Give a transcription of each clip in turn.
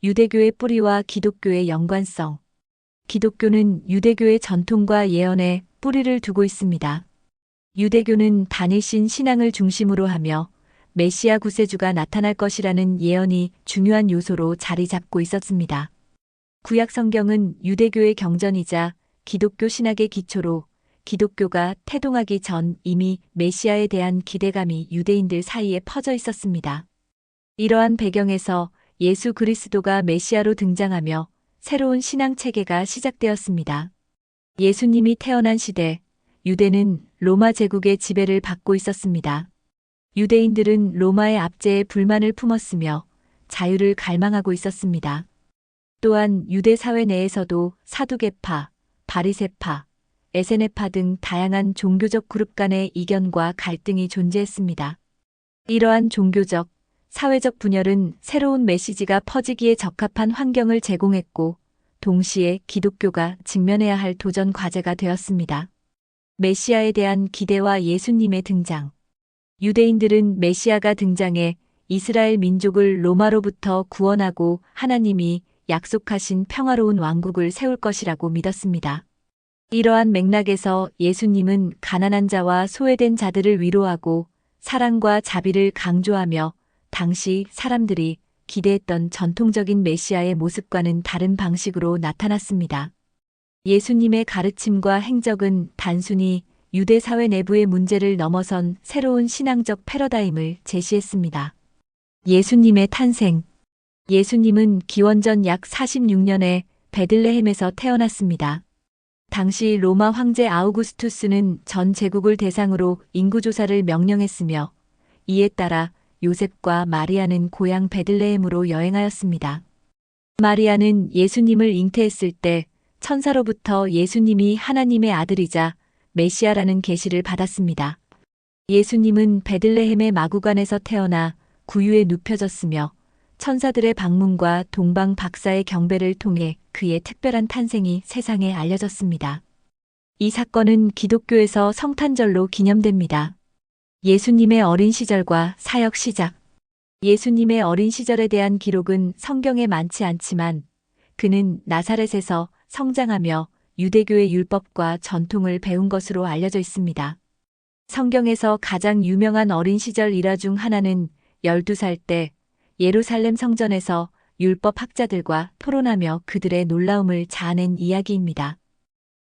유대교의 뿌리와 기독교의 연관성. 기독교는 유대교의 전통과 예언에 뿌리를 두고 있습니다. 유대교는 다니신 신앙을 중심으로 하며 메시아 구세주가 나타날 것이라는 예언이 중요한 요소로 자리 잡고 있었습니다. 구약 성경은 유대교의 경전이자 기독교 신학의 기초로 기독교가 태동하기 전 이미 메시아에 대한 기대감이 유대인들 사이에 퍼져 있었습니다. 이러한 배경에서 예수 그리스도가 메시아로 등장하며 새로운 신앙 체계가 시작되었습니다. 예수님이 태어난 시대, 유대는 로마 제국의 지배를 받고 있었습니다. 유대인들은 로마의 압제에 불만을 품었으며 자유를 갈망하고 있었습니다. 또한 유대 사회 내에서도 사두개파, 바리새파, 에세네파 등 다양한 종교적 그룹 간의 이견과 갈등이 존재했습니다. 이러한 종교적, 사회적 분열은 새로운 메시지가 퍼지기에 적합한 환경을 제공했고, 동시에 기독교가 직면해야 할 도전 과제가 되었습니다. 메시아에 대한 기대와 예수님의 등장. 유대인들은 메시아가 등장해 이스라엘 민족을 로마로부터 구원하고 하나님이 약속하신 평화로운 왕국을 세울 것이라고 믿었습니다. 이러한 맥락에서 예수님은 가난한 자와 소외된 자들을 위로하고 사랑과 자비를 강조하며 당시 사람들이 기대했던 전통적인 메시아의 모습과는 다른 방식으로 나타났습니다. 예수님의 가르침과 행적은 단순히 유대 사회 내부의 문제를 넘어선 새로운 신앙적 패러다임을 제시했습니다. 예수님의 탄생. 예수님은 기원전 약 46년에 베들레헴에서 태어났습니다. 당시 로마 황제 아우구스투스는 전 제국을 대상으로 인구조사를 명령했으며 이에 따라 요셉과 마리아는 고향 베들레헴으로 여행하였습니다. 마리아는 예수님을 잉태했을 때 천사로부터 예수님이 하나님의 아들이자 메시아라는 계시를 받았습니다. 예수님은 베들레헴의 마구간에서 태어나 구유에 눕혀졌으며 천사들의 방문과 동방 박사의 경배를 통해 그의 특별한 탄생이 세상에 알려졌습니다. 이 사건은 기독교에서 성탄절로 기념됩니다. 예수님의 어린 시절과 사역 시작. 예수님의 어린 시절에 대한 기록은 성경에 많지 않지만 그는 나사렛에서 성장하며 유대교의 율법과 전통을 배운 것으로 알려져 있습니다. 성경에서 가장 유명한 어린 시절 일화 중 하나는 12살 때 예루살렘 성전에서 율법 학자들과 토론하며 그들의 놀라움을 자아낸 이야기입니다.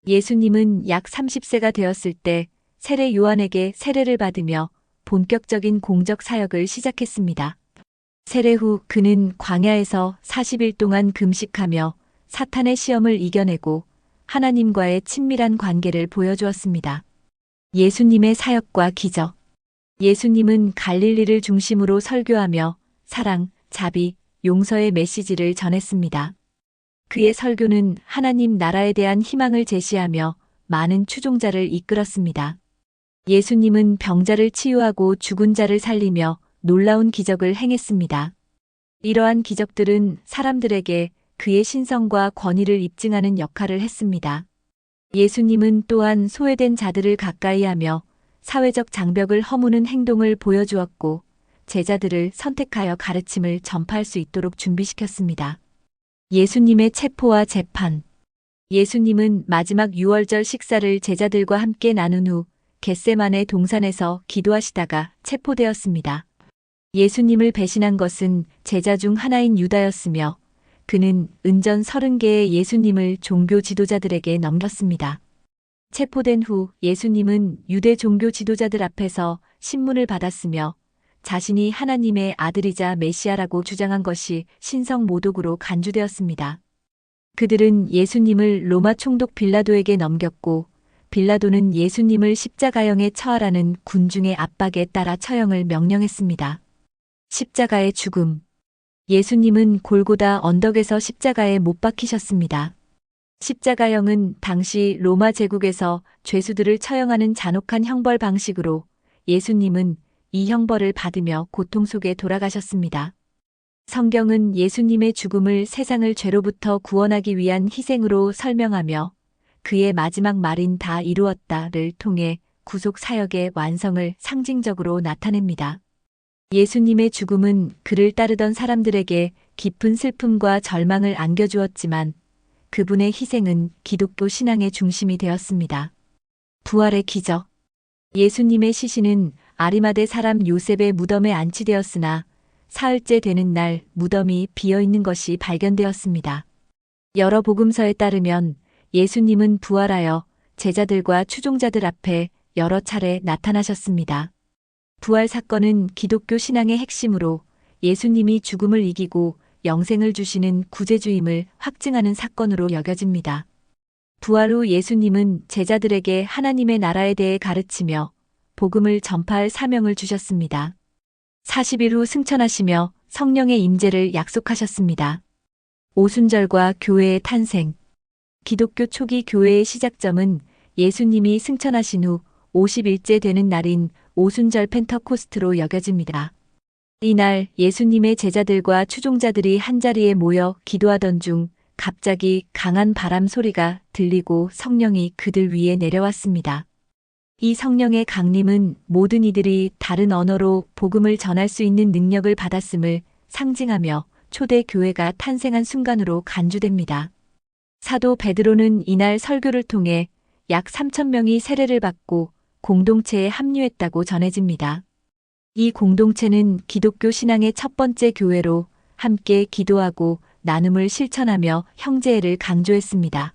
예수님은 약 30세가 되었을 때 세례 요한에게 세례를 받으며 본격적인 공적 사역을 시작했습니다. 세례 후 그는 광야에서 40일 동안 금식하며 사탄의 시험을 이겨내고 하나님과의 친밀한 관계를 보여주었습니다. 예수님의 사역과 기적. 예수님은 갈릴리를 중심으로 설교하며 사랑, 자비, 용서의 메시지를 전했습니다. 그의 설교는 하나님 나라에 대한 희망을 제시하며 많은 추종자를 이끌었습니다. 예수님은 병자를 치유하고 죽은 자를 살리며 놀라운 기적을 행했습니다. 이러한 기적들은 사람들에게 그의 신성과 권위를 입증하는 역할을 했습니다. 예수님은 또한 소외된 자들을 가까이하며 사회적 장벽을 허무는 행동을 보여주었고 제자들을 선택하여 가르침을 전파할 수 있도록 준비시켰습니다. 예수님의 체포와 재판. 예수님은 마지막 유월절 식사를 제자들과 함께 나눈 후 겟세마네 동산에서 기도하시다가 체포되었습니다. 예수님을 배신한 것은 제자 중 하나인 유다였으며 그는 은전 30개의 예수님을 종교 지도자들에게 넘겼습니다. 체포된 후 예수님은 유대 종교 지도자들 앞에서 신문을 받았으며 자신이 하나님의 아들이자 메시아라고 주장한 것이 신성 모독으로 간주되었습니다. 그들은 예수님을 로마 총독 빌라도에게 넘겼고 빌라도는 예수님을 십자가형에 처하라는 군중의 압박에 따라 처형을 명령했습니다. 십자가의 죽음. 예수님은 골고다 언덕에서 십자가에 못 박히셨습니다. 십자가형은 당시 로마 제국에서 죄수들을 처형하는 잔혹한 형벌 방식으로 예수님은 이 형벌을 받으며 고통 속에 돌아가셨습니다. 성경은 예수님의 죽음을 세상을 죄로부터 구원하기 위한 희생으로 설명하며 그의 마지막 말인 다 이루었다를 통해 구속 사역의 완성을 상징적으로 나타냅니다. 예수님의 죽음은 그를 따르던 사람들에게 깊은 슬픔과 절망을 안겨주었지만 그분의 희생은 기독교 신앙의 중심이 되었습니다. 부활의 기적. 예수님의 시신은 아리마대 사람 요셉의 무덤에 안치되었으나 사흘째 되는 날 무덤이 비어 있는 것이 발견되었습니다. 여러 복음서에 따르면 예수님은 부활하여 제자들과 추종자들 앞에 여러 차례 나타나셨습니다. 부활 사건은 기독교 신앙의 핵심으로 예수님이 죽음을 이기고 영생을 주시는 구제주임을 확증하는 사건으로 여겨집니다. 부활 후 예수님은 제자들에게 하나님의 나라에 대해 가르치며 복음을 전파할 사명을 주셨습니다. 40일 후 승천하시며 성령의 임재를 약속하셨습니다. 오순절과 교회의 탄생. 기독교 초기 교회의 시작점은 예수님이 승천하신 후 50일째 되는 날인 오순절 펜터코스트로 여겨집니다. 이날 예수님의 제자들과 추종자들이 한자리에 모여 기도하던 중 갑자기 강한 바람 소리가 들리고 성령이 그들 위에 내려왔습니다. 이 성령의 강림은 모든 이들이 다른 언어로 복음을 전할 수 있는 능력을 받았음을 상징하며 초대 교회가 탄생한 순간으로 간주됩니다. 사도 베드로는 이날 설교를 통해 약 3,000명이 세례를 받고 공동체에 합류했다고 전해집니다. 이 공동체는 기독교 신앙의 첫 번째 교회로 함께 기도하고 나눔을 실천하며 형제애를 강조했습니다.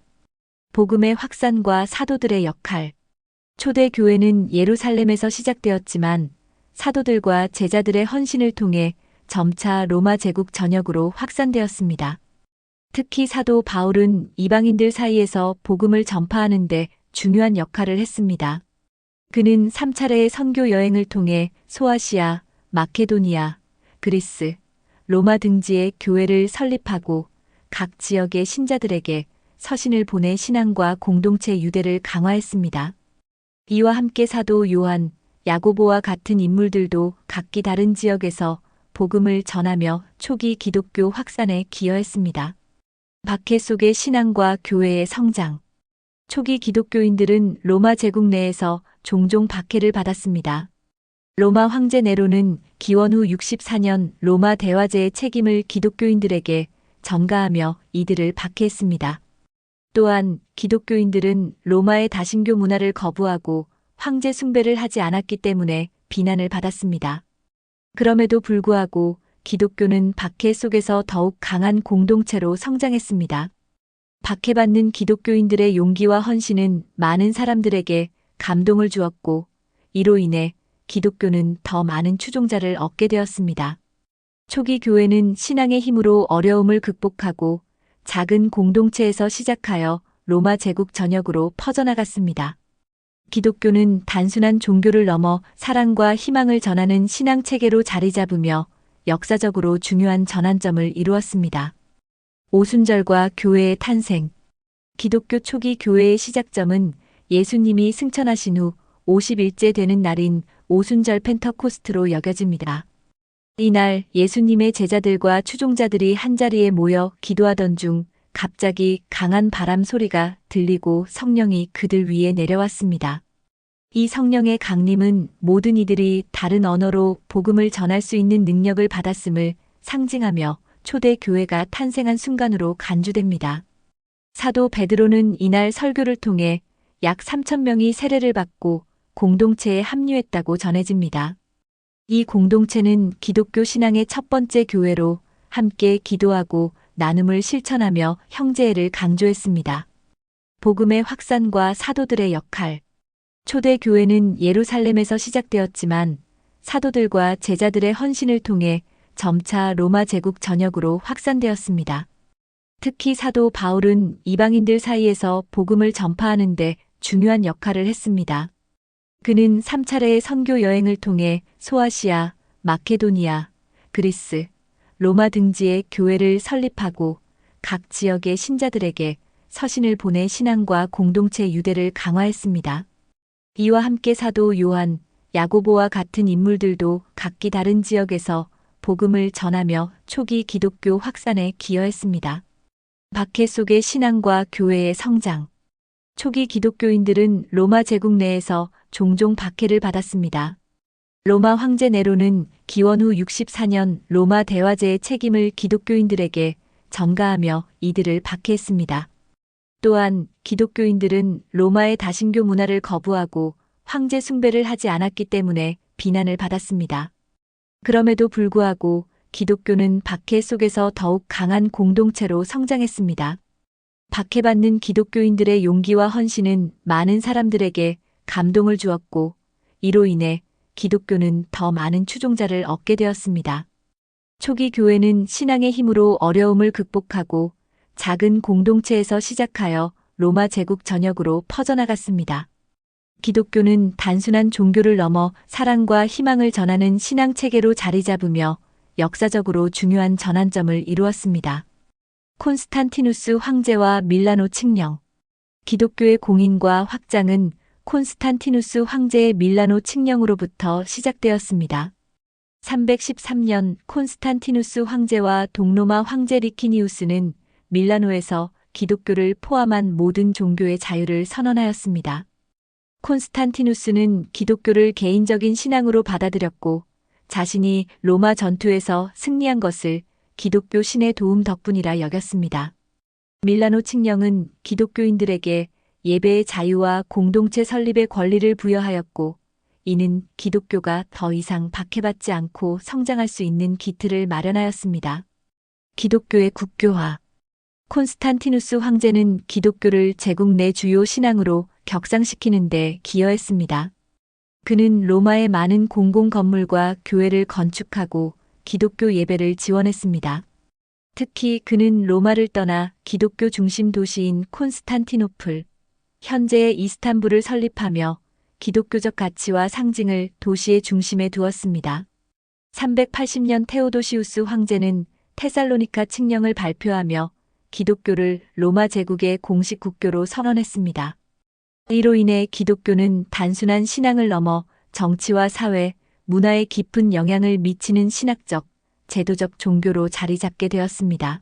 복음의 확산과 사도들의 역할. 초대 교회는 예루살렘에서 시작되었지만 사도들과 제자들의 헌신을 통해 점차 로마 제국 전역으로 확산되었습니다. 특히 사도 바울은 이방인들 사이에서 복음을 전파하는 데 중요한 역할을 했습니다. 그는 3차례의 선교 여행을 통해 소아시아, 마케도니아, 그리스, 로마 등지에 교회를 설립하고 각 지역의 신자들에게 서신을 보내 신앙과 공동체 유대를 강화했습니다. 이와 함께 사도 요한, 야고보와 같은 인물들도 각기 다른 지역에서 복음을 전하며 초기 기독교 확산에 기여했습니다. 박해 속의 신앙과 교회의 성장. 초기 기독교인들은 로마 제국 내에서 종종 박해를 받았습니다. 로마 황제 네로는 기원 후 64년 로마 대화제의 책임을 기독교인들에게 전가하며 이들을 박해했습니다. 또한 기독교인들은 로마의 다신교 문화를 거부하고 황제 숭배를 하지 않았기 때문에 비난을 받았습니다. 그럼에도 불구하고 기독교는 박해 속에서 더욱 강한 공동체로 성장했습니다. 박해받는 기독교인들의 용기와 헌신은 많은 사람들에게 감동을 주었고 이로 인해 기독교는 더 많은 추종자를 얻게 되었습니다. 초기 교회는 신앙의 힘으로 어려움을 극복하고 작은 공동체에서 시작하여 로마 제국 전역으로 퍼져나갔습니다. 기독교는 단순한 종교를 넘어 사랑과 희망을 전하는 신앙 체계로 자리 잡으며 역사적으로 중요한 전환점을 이루었습니다. 오순절과 교회의 탄생. 기독교 초기 교회의 시작점은 예수님이 승천하신 후 50일째 되는 날인 오순절 펜터코스트로 여겨집니다. 이날 예수님의 제자들과 추종자들이 한자리에 모여 기도하던 중 갑자기 강한 바람 소리가 들리고 성령이 그들 위에 내려왔습니다. 이 성령의 강림은 모든 이들이 다른 언어로 복음을 전할 수 있는 능력을 받았음을 상징하며 초대 교회가 탄생한 순간으로 간주됩니다. 사도 베드로는 이날 설교를 통해 약 3,000명이 세례를 받고 공동체에 합류했다고 전해집니다. 이 공동체는 기독교 신앙의 첫 번째 교회로 함께 기도하고 나눔을 실천하며 형제애를 강조했습니다. 복음의 확산과 사도들의 역할. 초대 교회는 예루살렘에서 시작되었지만 사도들과 제자들의 헌신을 통해 점차 로마 제국 전역으로 확산되었습니다. 특히 사도 바울은 이방인들 사이에서 복음을 전파하는 데 중요한 역할을 했습니다. 그는 3차례의 선교 여행을 통해 소아시아, 마케도니아, 그리스, 로마 등지에 교회를 설립하고 각 지역의 신자들에게 서신을 보내 신앙과 공동체 유대를 강화했습니다. 이와 함께 사도 요한, 야고보와 같은 인물들도 각기 다른 지역에서 복음을 전하며 초기 기독교 확산에 기여했습니다. 박해 속의 신앙과 교회의 성장. 초기 기독교인들은 로마 제국 내에서 종종 박해를 받았습니다. 로마 황제 네로는 기원 후 64년 로마 대화제의 책임을 기독교인들에게 전가하며 이들을 박해했습니다. 또한 기독교인들은 로마의 다신교 문화를 거부하고 황제 숭배를 하지 않았기 때문에 비난을 받았습니다. 그럼에도 불구하고 기독교는 박해 속에서 더욱 강한 공동체로 성장했습니다. 박해받는 기독교인들의 용기와 헌신은 많은 사람들에게 감동을 주었고, 이로 인해 기독교는 더 많은 추종자를 얻게 되었습니다. 초기 교회는 신앙의 힘으로 어려움을 극복하고 작은 공동체에서 시작하여 로마 제국 전역으로 퍼져나갔습니다. 기독교는 단순한 종교를 넘어 사랑과 희망을 전하는 신앙 체계로 자리 잡으며 역사적으로 중요한 전환점을 이루었습니다. 콘스탄티누스 황제와 밀라노 칙령. 기독교의 공인과 확장은 콘스탄티누스 황제의 밀라노 칙령으로부터 시작되었습니다. 313년 콘스탄티누스 황제와 동로마 황제 리키니우스는 밀라노에서 기독교를 포함한 모든 종교의 자유를 선언하였습니다. 콘스탄티누스는 기독교를 개인적인 신앙으로 받아들였고 자신이 로마 전투에서 승리한 것을 기독교 신의 도움 덕분이라 여겼습니다. 밀라노 칙령은 기독교인들에게 예배의 자유와 공동체 설립의 권리를 부여하였고 이는 기독교가 더 이상 박해받지 않고 성장할 수 있는 기틀을 마련하였습니다. 기독교의 국교화. 콘스탄티누스 황제는 기독교를 제국 내 주요 신앙으로 격상시키는 데 기여했습니다. 그는 로마의 많은 공공 건물과 교회를 건축하고 기독교 예배를 지원했습니다. 특히 그는 로마를 떠나 기독교 중심 도시인 콘스탄티노플, 현재의 이스탄불을 설립하며 기독교적 가치와 상징을 도시의 중심에 두었습니다. 380년 테오도시우스 황제는 테살로니카 칙령을 발표하며 기독교를 로마 제국의 공식 국교로 선언했습니다. 이로 인해 기독교는 단순한 신앙을 넘어 정치와 사회, 문화에 깊은 영향을 미치는 신학적, 제도적 종교로 자리 잡게 되었습니다.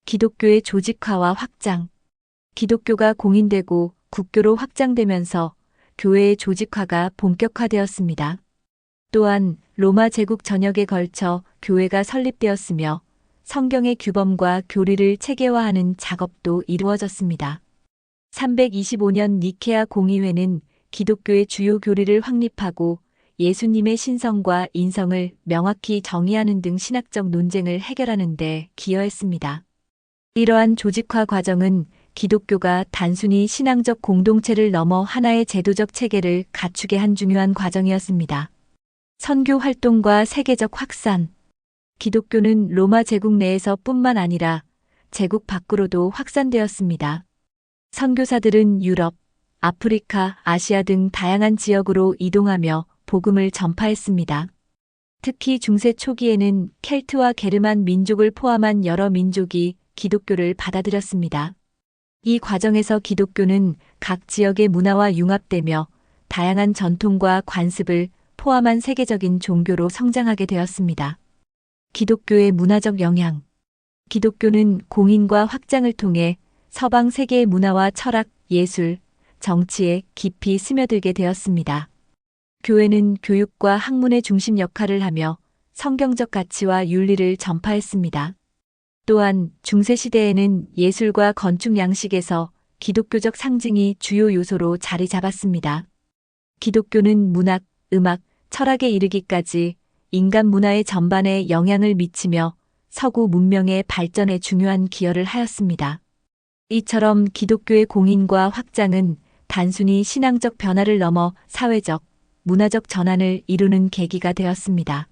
기독교의 조직화와 확장. 기독교가 공인되고 국교로 확장되면서 교회의 조직화가 본격화되었습니다. 또한 로마 제국 전역에 걸쳐 교회가 설립되었으며 성경의 규범과 교리를 체계화하는 작업도 이루어졌습니다. 325년 니케아 공의회는 기독교의 주요 교리를 확립하고 예수님의 신성과 인성을 명확히 정의하는 등 신학적 논쟁을 해결하는 데 기여했습니다. 이러한 조직화 과정은 기독교가 단순히 신앙적 공동체를 넘어 하나의 제도적 체계를 갖추게 한 중요한 과정이었습니다. 선교 활동과 세계적 확산. 기독교는 로마 제국 내에서 뿐만 아니라 제국 밖으로도 확산되었습니다. 선교사들은 유럽, 아프리카, 아시아 등 다양한 지역으로 이동하며 복음을 전파했습니다. 특히 중세 초기에는 켈트와 게르만 민족을 포함한 여러 민족이 기독교를 받아들였습니다. 이 과정에서 기독교는 각 지역의 문화와 융합되며 다양한 전통과 관습을 포함한 세계적인 종교로 성장하게 되었습니다. 기독교의 문화적 영향. 기독교는 공인과 확장을 통해 서방 세계의 문화와 철학, 예술, 정치에 깊이 스며들게 되었습니다. 교회는 교육과 학문의 중심 역할을 하며 성경적 가치와 윤리를 전파했습니다. 또한 중세시대에는 예술과 건축 양식에서 기독교적 상징이 주요 요소로 자리 잡았습니다. 기독교는 문학, 음악, 철학에 이르기까지 인간 문화의 전반에 영향을 미치며 서구 문명의 발전에 중요한 기여를 하였습니다. 이처럼 기독교의 공인과 확장은 단순히 신앙적 변화를 넘어 사회적, 문화적 전환을 이루는 계기가 되었습니다.